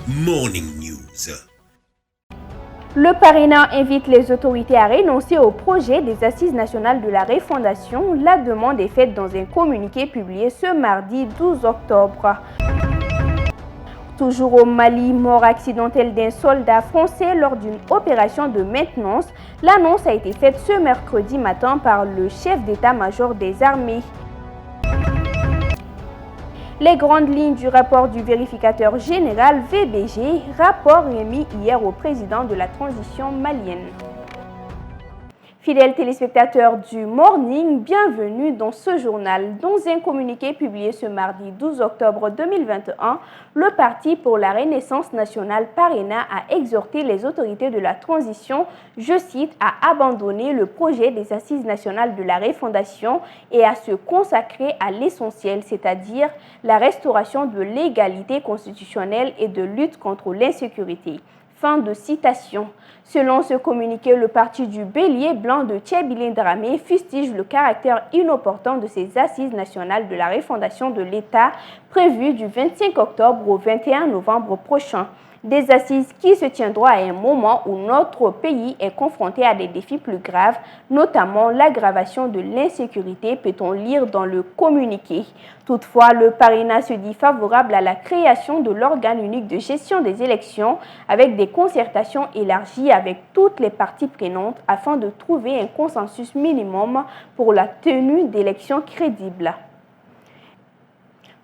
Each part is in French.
Morning News. Le Parrainat invite les autorités à renoncer au projet des Assises nationales de la refondation. La demande est faite dans un communiqué publié ce mardi 12 octobre. Toujours au Mali, mort accidentelle d'un soldat français lors d'une opération de maintenance. L'annonce a été faite ce mercredi matin par le chef d'état-major des armées. Les grandes lignes du rapport du vérificateur général VBG, rapport remis hier au président de la transition malienne. Fidèles téléspectateurs du Morning, bienvenue dans ce journal. Dans un communiqué publié ce mardi 12 octobre 2021, le Parti pour la Renaissance nationale Parrainat a exhorté les autorités de la transition, je cite, à abandonner le projet des Assises nationales de la refondation et à se consacrer à l'essentiel, c'est-à-dire la restauration de l'égalité constitutionnelle et de lutte contre l'insécurité. Fin de citation. Selon ce communiqué, le parti du Bélier blanc de Tchèbilé Dramé fustige le caractère inopportun de ces assises nationales de la refondation de l'État prévues du 25 octobre au 21 novembre prochain. Des assises qui se tiendront à un moment où notre pays est confronté à des défis plus graves, notamment l'aggravation de l'insécurité, peut-on lire dans le communiqué. Toutefois, le Parrainat se dit favorable à la création de l'organe unique de gestion des élections avec des concertations élargies avec toutes les parties prenantes afin de trouver un consensus minimum pour la tenue d'élections crédibles.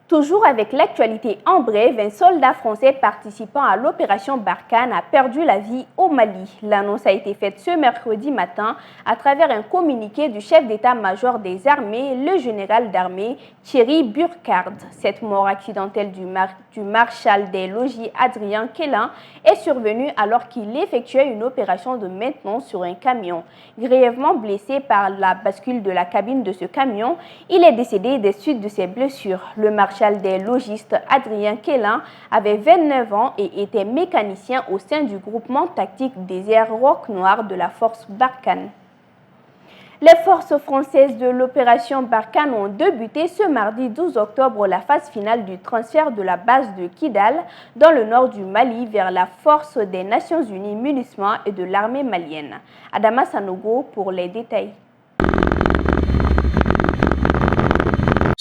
Toujours avec l'actualité en bref, un soldat français participant à l'opération Barkhane a perdu la vie au Mali. L'annonce a été faite ce mercredi matin à travers un communiqué du chef d'état-major des armées, le général d'armée Thierry Burkhard. Cette mort accidentelle du maréchal des logis Adrien Quélin est survenue alors qu'il effectuait une opération de maintenance sur un camion. Grièvement blessé par la bascule de la cabine de ce camion, il est décédé des suites de ses blessures. Le maréchal des logistes Adrien Quélin avait 29 ans et était mécanicien au sein du groupement tactique des airs Roc Noir de la force Barkhane. Les forces françaises de l'opération Barkhane ont débuté ce mardi 12 octobre la phase finale du transfert de la base de Kidal dans le nord du Mali vers la force des Nations Unies MINUSMA et de l'armée malienne. Adama Sanogo pour les détails.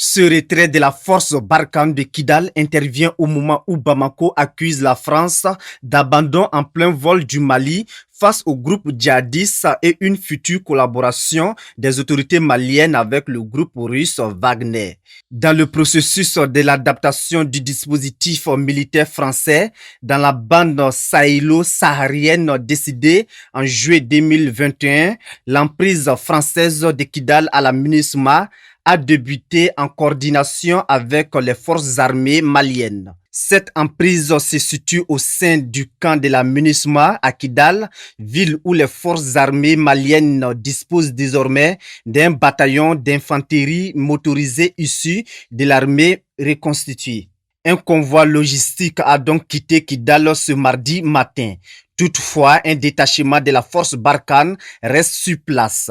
Ce retrait de la force Barkhane de Kidal intervient au moment où Bamako accuse la France d'abandon en plein vol du Mali face au groupe djihadiste et une future collaboration des autorités maliennes avec le groupe russe Wagner. Dans le processus de l'adaptation du dispositif militaire français dans la bande sahélo-saharienne décidée en juillet 2021, l'emprise française de Kidal à la MINUSMA a débuté en coordination avec les forces armées maliennes. Cette emprise se situe au sein du camp de la MINUSMA à Kidal, ville où les forces armées maliennes disposent désormais d'un bataillon d'infanterie motorisée issu de l'armée reconstituée. Un convoi logistique a donc quitté Kidal ce mardi matin. Toutefois, un détachement de la force Barkhane reste sur place.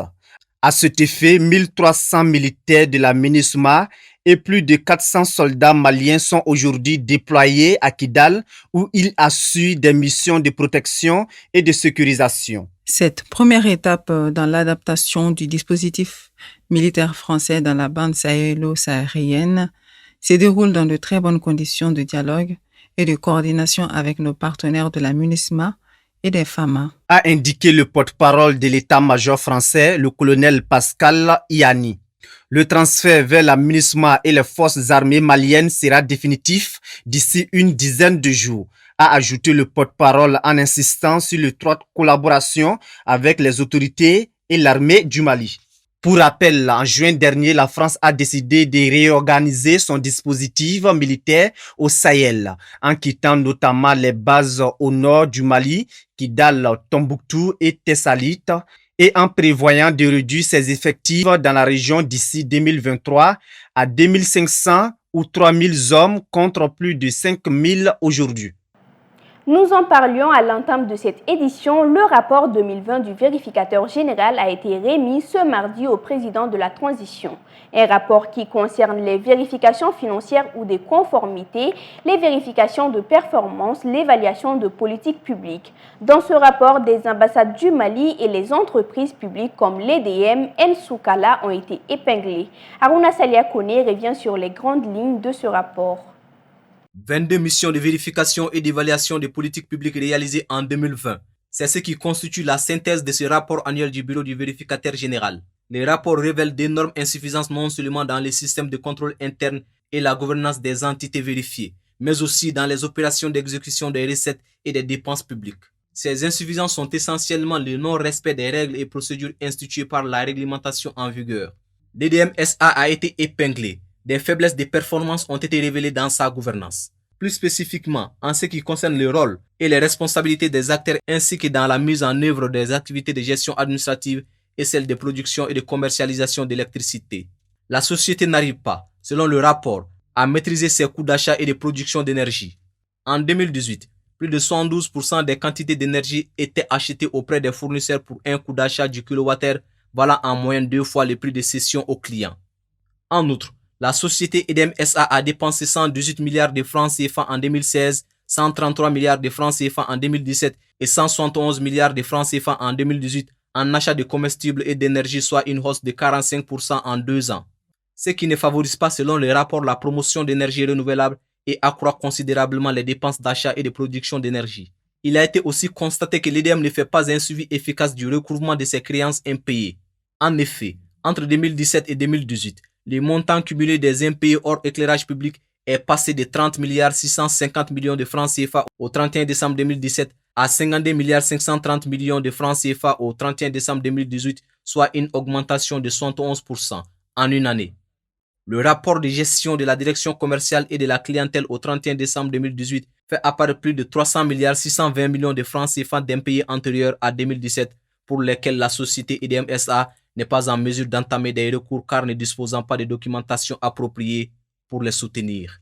À cet effet, 1300 militaires de la MINUSMA et plus de 400 soldats maliens sont aujourd'hui déployés à Kidal où ils assurent des missions de protection et de sécurisation. Cette première étape dans l'adaptation du dispositif militaire français dans la bande sahélo-saharienne se déroule dans de très bonnes conditions de dialogue et de coordination avec nos partenaires de la MINUSMA et des FAMA, a indiqué le porte-parole de l'état-major français, le colonel Pascal Iani. Le transfert vers la MINUSMA et les forces armées maliennes sera définitif d'ici une dizaine de jours, a ajouté le porte-parole en insistant sur l'étroite collaboration avec les autorités et l'armée du Mali. Pour rappel, en juin dernier, la France a décidé de réorganiser son dispositif militaire au Sahel, en quittant notamment les bases au nord du Mali, Kidal, Tombouctou et Tessalit, et en prévoyant de réduire ses effectifs dans la région d'ici 2023 à 2500 ou 3000 hommes contre plus de 5000 aujourd'hui. Nous en parlions à l'entame de cette édition. Le rapport 2020 du vérificateur général a été remis ce mardi au président de la transition. Un rapport qui concerne les vérifications financières ou des conformités, les vérifications de performance, l'évaluation de politiques publiques. Dans ce rapport, des ambassades du Mali et les entreprises publiques comme l'EDM, Nsukala ont été épinglées. Aruna Salia Kone revient sur les grandes lignes de ce rapport. 22 missions de vérification et d'évaluation des politiques publiques réalisées en 2020. C'est ce qui constitue la synthèse de ce rapport annuel du Bureau du vérificateur général. Les rapports révèlent d'énormes insuffisances non seulement dans les systèmes de contrôle interne et la gouvernance des entités vérifiées, mais aussi dans les opérations d'exécution des recettes et des dépenses publiques. Ces insuffisances sont essentiellement le non-respect des règles et procédures instituées par la réglementation en vigueur. L'EDM-SA a été épinglé. Des faiblesses de performance ont été révélées dans sa gouvernance. Plus spécifiquement, en ce qui concerne le rôle et les responsabilités des acteurs ainsi que dans la mise en œuvre des activités de gestion administrative et celles de production et de commercialisation d'électricité. La société n'arrive pas, selon le rapport, à maîtriser ses coûts d'achat et de production d'énergie. En 2018, plus de 72% des quantités d'énergie étaient achetées auprès des fournisseurs pour un coût d'achat du kilowattheure valant en moyenne 2 fois le prix de cession aux clients. En outre, la société EDM SA a dépensé 118 milliards de francs CFA en 2016, 133 milliards de francs CFA en 2017 et 171 milliards de francs CFA en 2018 en achat de comestibles et d'énergie, soit une hausse de 45% en 2 ans. Ce qui ne favorise pas, selon le rapport, la promotion d'énergie renouvelable et accroît considérablement les dépenses d'achat et de production d'énergie. Il a été aussi constaté que l'EDM ne fait pas un suivi efficace du recouvrement de ses créances impayées. En effet, entre 2017 et 2018, le montant cumulé des impayés hors éclairage public est passé de 30 milliards 650 millions de francs CFA au 31 décembre 2017 à 52 milliards 530 millions de francs CFA au 31 décembre 2018, soit une augmentation de 71% en une année. Le rapport de gestion de la direction commerciale et de la clientèle au 31 décembre 2018 fait apparaître plus de 300 milliards 620 millions de francs CFA d'impayés antérieurs à 2017 pour lesquels la société EDM SA n'est pas en mesure d'entamer des recours car ne disposant pas de documentation appropriée pour les soutenir.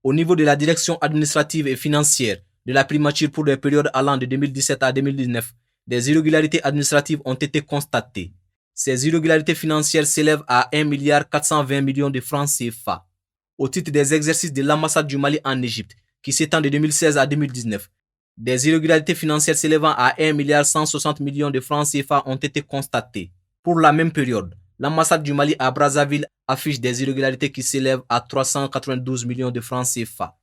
Au niveau de la direction administrative et financière de la primature pour les périodes allant de 2017 à 2019, des irrégularités administratives ont été constatées. Ces irrégularités financières s'élèvent à 1 milliard 420 millions de francs CFA. Au titre des exercices de l'ambassade du Mali en Égypte, qui s'étend de 2016 à 2019, des irrégularités financières s'élevant à 1 milliard 160 millions de francs CFA ont été constatées. Pour la même période, l'ambassade du Mali à Brazzaville affiche des irrégularités qui s'élèvent à 392 millions de francs CFA.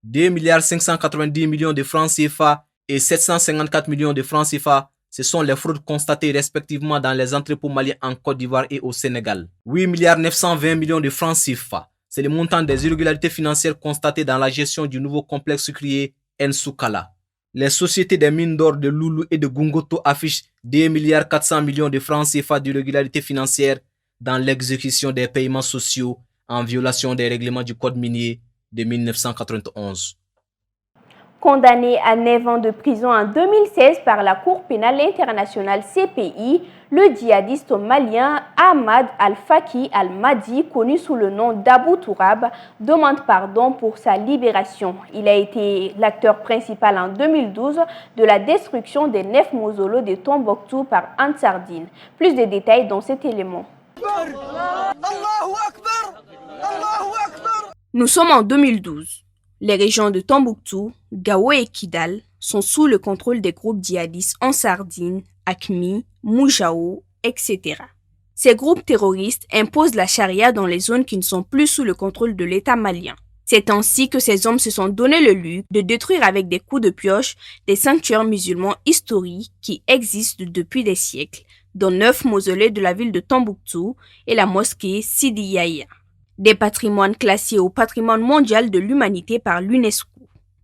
2 milliards 590 millions de francs CFA et 754 millions de francs CFA, ce sont les fraudes constatées respectivement dans les entrepôts maliens en Côte d'Ivoire et au Sénégal. 8 milliards 920 millions de francs CFA, c'est le montant des irrégularités financières constatées dans la gestion du nouveau complexe sucrier Nsukala. Les sociétés des mines d'or de Loulou et de Gungoto affichent 2 milliards 400 millions de francs CFA d'irrégularités financières dans l'exécution des paiements sociaux en violation des règlements du Code minier de 1991. Condamné à 9 ans de prison en 2016 par la Cour pénale internationale CPI, le djihadiste malien Ahmad Al-Faki Al-Mahdi, connu sous le nom d'Abou Tourab, demande pardon pour sa libération. Il a été l'acteur principal en 2012 de la destruction des 9 mausolées de Tombouctou par Ansar Dine. Plus de détails dans cet élément. Nous sommes en 2012. Les régions de Tombouctou, Gao et Kidal sont sous le contrôle des groupes djihadistes Ansar Dine, Akmi, Moujao, etc. Ces groupes terroristes imposent la charia dans les zones qui ne sont plus sous le contrôle de l'État malien. C'est ainsi que ces hommes se sont donné le luxe de détruire avec des coups de pioche des sanctuaires musulmans historiques qui existent depuis des siècles, dont 9 mausolées de la ville de Tombouctou et la mosquée Sidi Yahya. Des patrimoines classés au patrimoine mondial de l'humanité par l'UNESCO.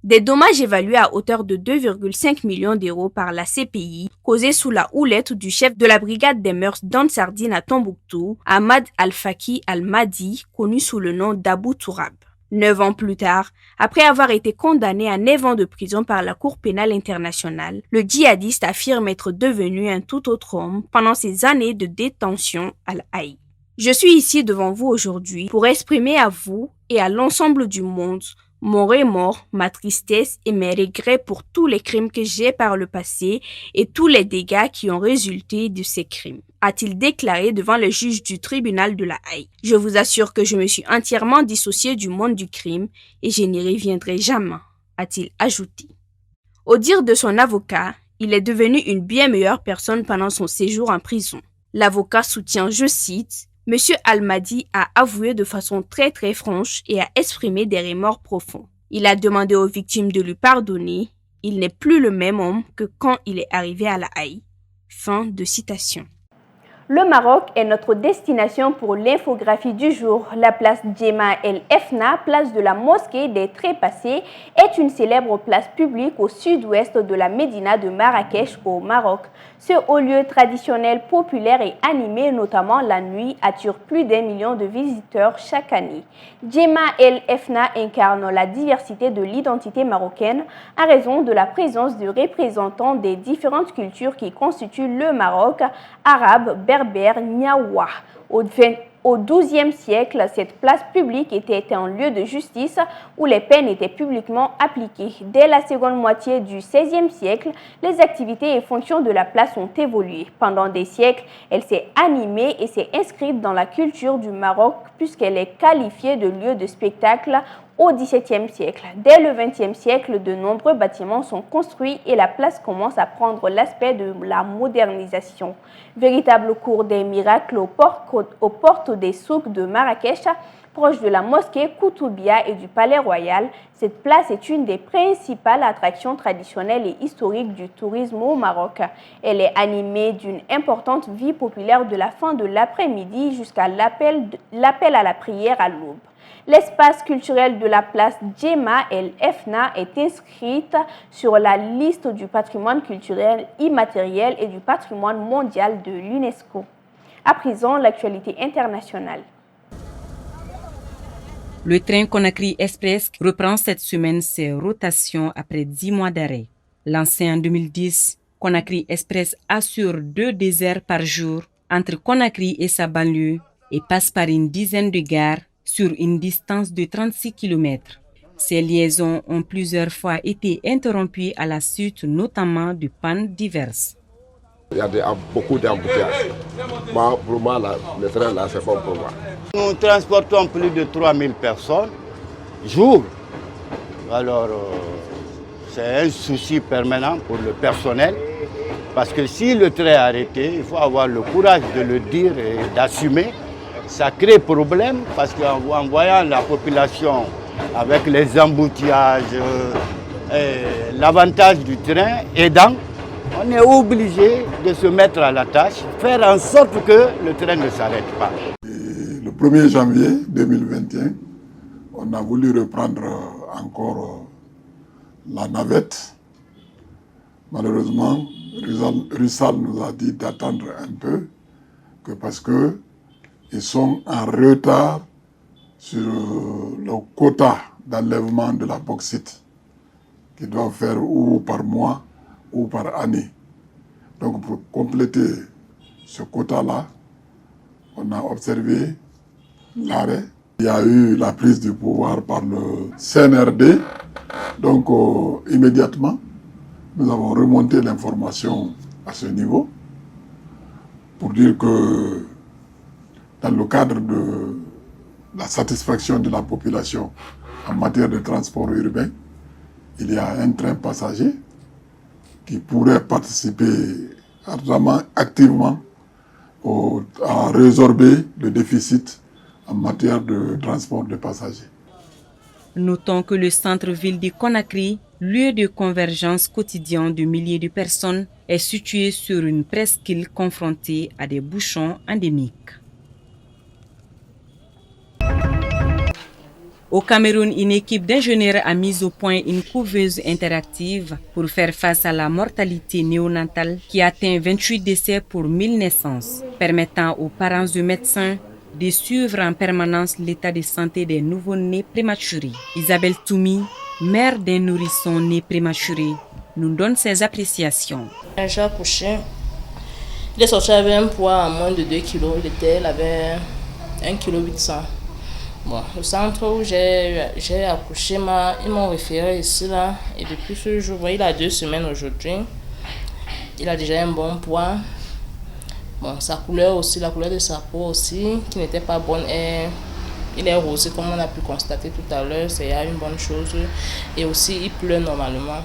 Des dommages évalués à hauteur de 2,5 millions d'euros par la CPI, causés sous la houlette du chef de la brigade des mœurs d'Ansar Dine à Tombouctou, Ahmad Al-Faki Al-Mahdi, connu sous le nom d'Abou Tourab. 9 ans plus tard, après avoir été condamné à 9 ans de prison par la Cour pénale internationale, le djihadiste affirme être devenu un tout autre homme pendant ses années de détention à l'Haï. Je suis ici devant vous aujourd'hui pour exprimer à vous et à l'ensemble du monde Mon remords, ma tristesse et mes regrets pour tous les crimes que j'ai par le passé et tous les dégâts qui ont résulté de ces crimes, a-t-il déclaré devant le juge du tribunal de La Haye. Je vous assure que je me suis entièrement dissocié du monde du crime et je n'y reviendrai jamais, a-t-il ajouté. Au dire de son avocat, il est devenu une bien meilleure personne pendant son séjour en prison. L'avocat soutient, je cite, « Monsieur Almadi a avoué de façon très franche et a exprimé des remords profonds. Il a demandé aux victimes de lui pardonner. Il n'est plus le même homme que quand il est arrivé à La Haye. » Fin de citation. Le Maroc est notre destination pour l'infographie du jour. La place Djema El Efna, place de la mosquée des Trépassés, est une célèbre place publique au sud-ouest de la Médina de Marrakech au Maroc. Ce haut lieu traditionnel, populaire et animé, notamment la nuit, attire plus d'1 million de visiteurs chaque année. Djema El Efna incarne la diversité de l'identité marocaine à raison de la présence de représentants des différentes cultures qui constituent le Maroc, arabe, berbère, niaoua. Au XIIe siècle, cette place publique était un lieu de justice où les peines étaient publiquement appliquées. Dès la seconde moitié du XVIe siècle, les activités et fonctions de la place ont évolué. Pendant des siècles, elle s'est animée et s'est inscrite dans la culture du Maroc puisqu'elle est qualifiée de lieu de spectacle au XVIIe siècle. Dès le XXe siècle, de nombreux bâtiments sont construits et la place commence à prendre l'aspect de la modernisation. Véritable cours des miracles aux portes des souks de Marrakech, proche de la mosquée Koutoubia et du palais royal, cette place est une des principales attractions traditionnelles et historiques du tourisme au Maroc. Elle est animée d'une importante vie populaire de la fin de l'après-midi jusqu'à l'appel à la prière à l'aube. L'espace culturel de la place Djema El Efna est inscrite sur la liste du patrimoine culturel immatériel et du patrimoine mondial de l'UNESCO. À présent, l'actualité internationale. Le train Conakry Express reprend cette semaine ses rotations après 10 mois d'arrêt. Lancé en 2010, Conakry Express assure 2 déserts par jour entre Conakry et sa banlieue et passe par une dizaine de gares sur une distance de 36 km. Ces liaisons ont plusieurs fois été interrompues à la suite notamment de pannes diverses. Il y a beaucoup d'embouteillages. Pour moi, le train là, c'est bon pour moi. Nous transportons plus de 3000 personnes jour. Alors, c'est un souci permanent pour le personnel. Parce que si le train est arrêté, il faut avoir le courage de le dire et d'assumer. Ça crée problème parce qu'en voyant la population avec les embouteillages, l'avantage du train aidant, on est obligé de se mettre à la tâche, faire en sorte que le train ne s'arrête pas. Et le 1er janvier 2021, on a voulu reprendre encore la navette. Malheureusement, Russal nous a dit d'attendre un peu, que parce que ils sont en retard sur le quota d'enlèvement de la bauxite qu'ils doivent faire ou par mois ou par année. Donc pour compléter ce quota-là, on a observé l'arrêt. Il y a eu la prise du pouvoir par le CNRD. Donc immédiatement, nous avons remonté l'information à ce niveau pour dire que dans le cadre de la satisfaction de la population en matière de transport urbain, il y a un train passager qui pourrait participer activement à résorber le déficit en matière de transport de passagers. Notons que le centre-ville de Conakry, lieu de convergence quotidien de milliers de personnes, est situé sur une presqu'île confrontée à des bouchons endémiques. Au Cameroun, une équipe d'ingénieurs a mis au point une couveuse interactive pour faire face à la mortalité néonatale qui atteint 28 décès pour 1000 naissances, permettant aux parents et médecins de suivre en permanence l'état de santé des nouveau-nés prématurés. Isabelle Toumi, mère d'un nourrisson né prématuré, nous donne ses appréciations. Un chat couché, il est sorti avec un poids à moins de 2 kg, il avait 1,8 kg. Bon, le centre où j'ai accouché, ils m'ont référé ici, là. Et depuis ce jour, bon, il a 2 semaines aujourd'hui. Il a déjà un bon poids. Bon, sa couleur aussi, la couleur de sa peau aussi, qui n'était pas bonne, il est rosé comme on a pu constater tout à l'heure, c'est une bonne chose. Et aussi, il pleut normalement.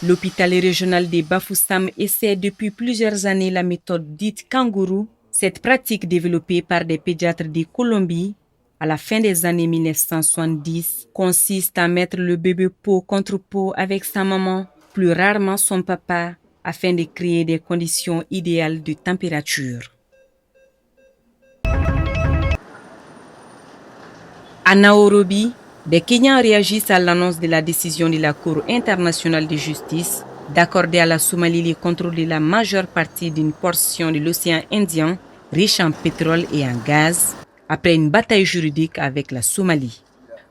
L'hôpital régional de Bafoussam essaie depuis plusieurs années la méthode dite kangourou. Cette pratique développée par des pédiatres de Colombie à la fin des années 1970 consiste à mettre le bébé peau contre peau avec sa maman, plus rarement son papa, afin de créer des conditions idéales de température. À Nairobi, des Kenyans réagissent à l'annonce de la décision de la Cour internationale de justice d'accorder à la Somalie le contrôle de la majeure partie d'une portion de l'océan Indien riche en pétrole et en gaz, après une bataille juridique avec la Somalie.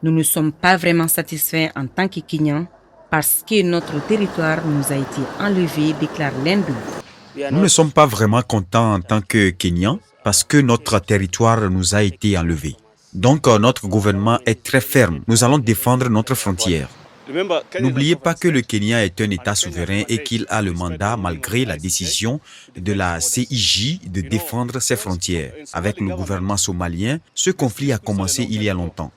Nous ne sommes pas vraiment satisfaits en tant que Kenyans parce que notre territoire nous a été enlevé, déclare l'un d'eux. Nous ne sommes pas vraiment contents en tant que Kenyans parce que notre territoire nous a été enlevé. Donc notre gouvernement est très ferme. Nous allons défendre notre frontière. N'oubliez pas que le Kenya est un État souverain et qu'il a le mandat, malgré la décision de la CIJ, de défendre ses frontières. Avec le gouvernement somalien, ce conflit a commencé il y a longtemps.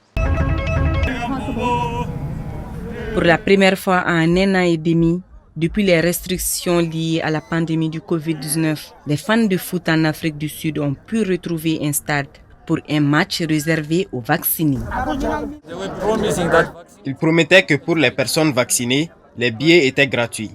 Pour la première fois en un an et demi, depuis les restrictions liées à la pandémie du Covid-19, les fans de foot en Afrique du Sud ont pu retrouver un stade pour un match réservé aux vaccinés. Ils promettaient que pour les personnes vaccinées, les billets étaient gratuits.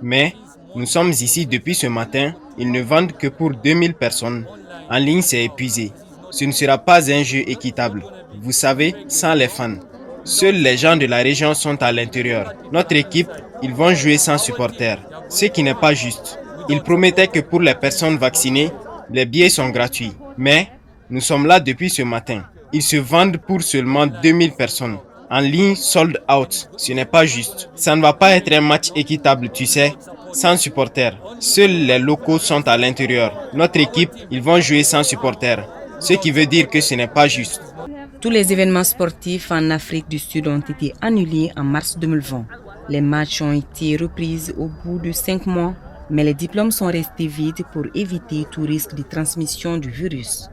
Mais nous sommes ici depuis ce matin, ils ne vendent que pour 2000 personnes. En ligne, c'est épuisé. Ce ne sera pas un jeu équitable. Vous savez, sans les fans. Seuls les gens de la région sont à l'intérieur. Notre équipe, ils vont jouer sans supporters. Ce qui n'est pas juste. Ils promettaient que pour les personnes vaccinées, les billets sont gratuits. Mais nous sommes là depuis ce matin. Ils se vendent pour seulement 2000 personnes. En ligne, sold out. Ce n'est pas juste. Ça ne va pas être un match équitable, tu sais, sans supporters. Seuls les locaux sont à l'intérieur. Notre équipe, ils vont jouer sans supporters. Ce qui veut dire que ce n'est pas juste. Tous les événements sportifs en Afrique du Sud ont été annulés en mars 2020. Les matchs ont été repris au bout de 5 mois, mais les diplômes sont restés vides pour éviter tout risque de transmission du virus.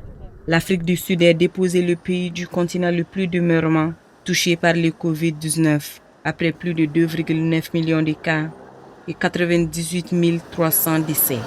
L'Afrique du Sud est déposé le pays du continent le plus demeurant touché par le Covid-19, après plus de 2,9 millions de cas et 98 300 décès.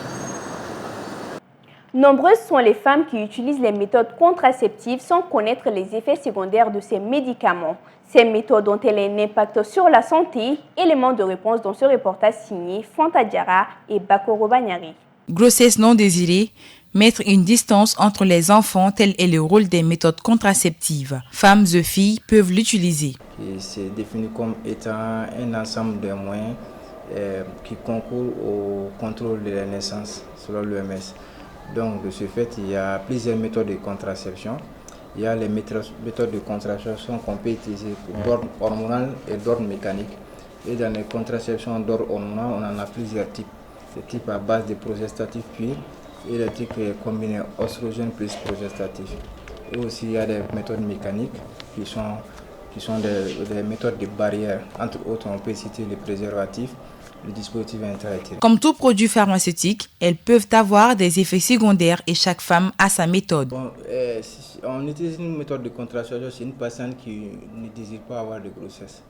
Nombreuses sont les femmes qui utilisent les méthodes contraceptives sans connaître les effets secondaires de ces médicaments. Ces méthodes ont-elles un impact sur la santé? Élément de réponse dans ce reportage signé Fanta Diarra et Bakoro Banyari. Grossesse non désirée, mettre une distance entre les enfants, tel est le rôle des méthodes contraceptives. Femmes et filles peuvent l'utiliser. C'est défini comme étant un ensemble de moyens qui concourent au contrôle de la naissance selon l'OMS. Donc, de ce fait, il y a plusieurs méthodes de contraception. Il y a les méthodes de contraception qu'on peut utiliser d'ordre hormonal et d'ordre mécanique. Et dans les contraceptions d'ordre hormonal, on en a plusieurs types. Des types à base de progestatifs purs et des types combinés oestrogène plus progestatifs. Et aussi, il y a des méthodes mécaniques qui sont des méthodes de barrière. Entre autres, on peut citer les préservatifs, le dispositif intra-utérin. Comme tout produit pharmaceutique, elles peuvent avoir des effets secondaires et chaque femme a sa méthode. Bon, on utilise une méthode de contraception chez une patiente qui ne désire pas avoir de grossesse.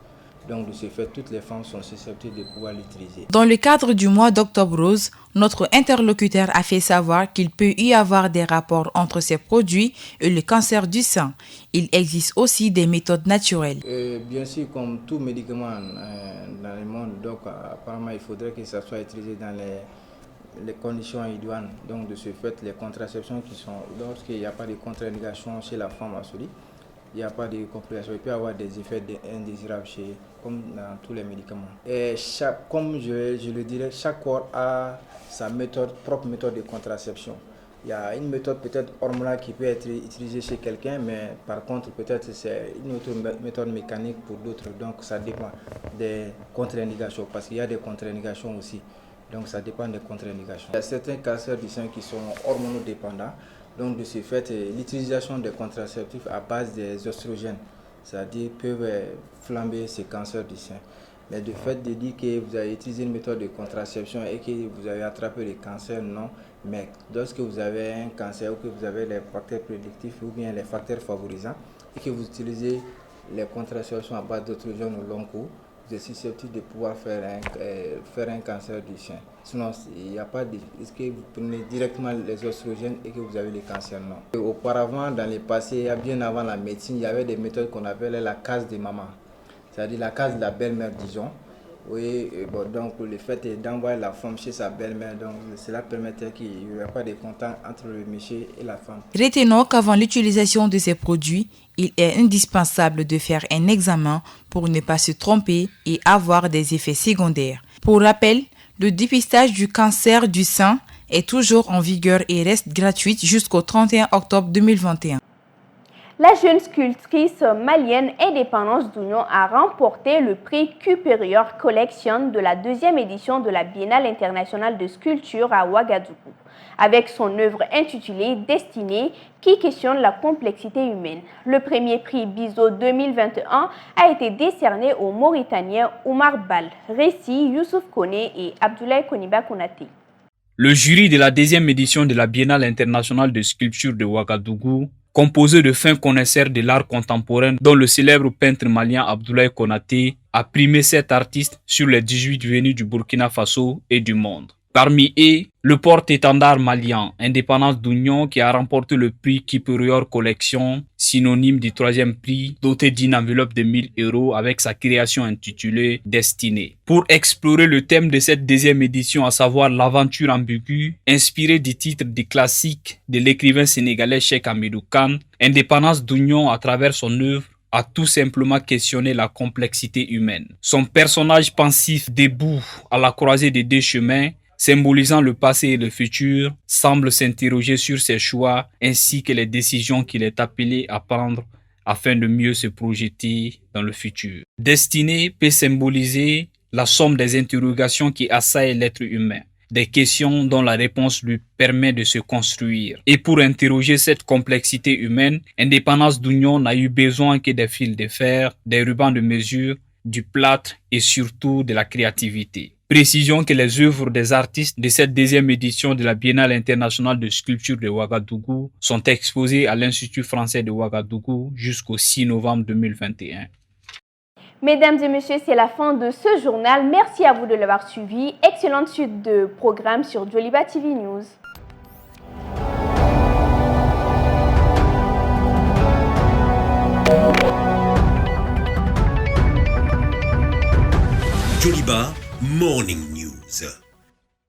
Donc, de ce fait, toutes les femmes sont susceptibles de pouvoir l'utiliser. Dans le cadre du mois d'Octobre Rose, notre interlocuteur a fait savoir qu'il peut y avoir des rapports entre ces produits et le cancer du sein. Il existe aussi des méthodes naturelles. Bien sûr, comme tout médicament dans le monde, donc apparemment, il faudrait que ça soit utilisé dans les conditions idoines. Donc, de ce fait, les contraceptions qui sont, lorsqu'il n'y a pas de contre-indication chez la femme assurée, il n'y a pas de complications. Il peut y avoir des effets indésirables comme dans tous les médicaments. Et comme je le dirais, chaque corps a sa propre méthode de contraception. Il y a une méthode peut-être hormonale qui peut être utilisée chez quelqu'un, mais par contre peut-être c'est une autre méthode mécanique pour d'autres. Donc ça dépend des contre-indications, parce qu'il y a des contre-indications aussi. Donc ça dépend des contre-indications. Il y a certains cancers du sein qui sont hormonodépendants. Donc de ce fait, l'utilisation des contraceptifs à base des oestrogènes, c'est-à-dire peuvent flamber ces cancers du sein. Mais de fait de dire que vous avez utilisé une méthode de contraception et que vous avez attrapé le cancer, non. Mais lorsque vous avez un cancer ou que vous avez les facteurs prédictifs ou bien les facteurs favorisants et que vous utilisez les contraceptions à base d'oestrogènes au long cours, vous êtes susceptible de pouvoir faire un cancer du sein. Sinon, il n'y a pas de... Est-ce que vous prenez directement les oestrogènes et que vous avez le cancer? Non. Et auparavant, dans le passé, bien avant la médecine, il y avait des méthodes qu'on appelait la case de maman. C'est-à-dire la case de la belle-mère, disons. Oui, bon, donc le fait d'envoyer la femme chez sa belle-mère, donc cela permettait qu'il n'y aurait pas de contact entre le monsieur et la femme. Retenons qu'avant l'utilisation de ces produits, il est indispensable de faire un examen pour ne pas se tromper et avoir des effets secondaires. Pour rappel, le dépistage du cancer du sein est toujours en vigueur et reste gratuite jusqu'au 31 octobre 2021. La jeune sculptrice malienne Indépendance Dougnon a remporté le prix Cuperior Collection de la 2e édition de la Biennale internationale de sculpture à Ouagadougou, avec son œuvre intitulée Destinée qui questionne la complexité humaine. Le premier prix Bizo 2021 a été décerné aux Mauritaniens Oumar Bal, Ressi, Youssouf Koné et Abdoulaye Koniba Konaté. Le jury de la 2e édition de la Biennale internationale de sculpture de Ouagadougou, composé de fins connaisseurs de l'art contemporain dont le célèbre peintre malien Abdoulaye Konaté, a primé 7 artistes sur les 18 venus du Burkina Faso et du monde. Parmi eux, le porte-étendard malien Indépendance Dougnon qui a remporté le prix Cuperior Collection, synonyme du 3e prix, doté d'une enveloppe de 1 000 € avec sa création intitulée Destinée. Pour explorer le thème de cette 2e édition, à savoir l'aventure ambiguë, inspirée du titre du classique de l'écrivain sénégalais Cheikh Hamidou Kane, Indépendance Dougnon, à travers son œuvre, a tout simplement questionné la complexité humaine. Son personnage pensif debout à la croisée des 2 chemins, symbolisant le passé et le futur, semble s'interroger sur ses choix ainsi que les décisions qu'il est appelé à prendre afin de mieux se projeter dans le futur. Destinée peut symboliser la somme des interrogations qui assaillent l'être humain, des questions dont la réponse lui permet de se construire. Et pour interroger cette complexité humaine, Indépendance Dougnon n'a eu besoin que des fils de fer, des rubans de mesure, du plâtre et surtout de la créativité. Précision que les œuvres des artistes de cette 2e édition de la Biennale internationale de sculpture de Ouagadougou sont exposées à l'Institut français de Ouagadougou jusqu'au 6 novembre 2021. Mesdames et messieurs, c'est la fin de ce journal. Merci à vous de l'avoir suivi. Excellente suite de programmes sur Joliba TV News. Joliba Morning News.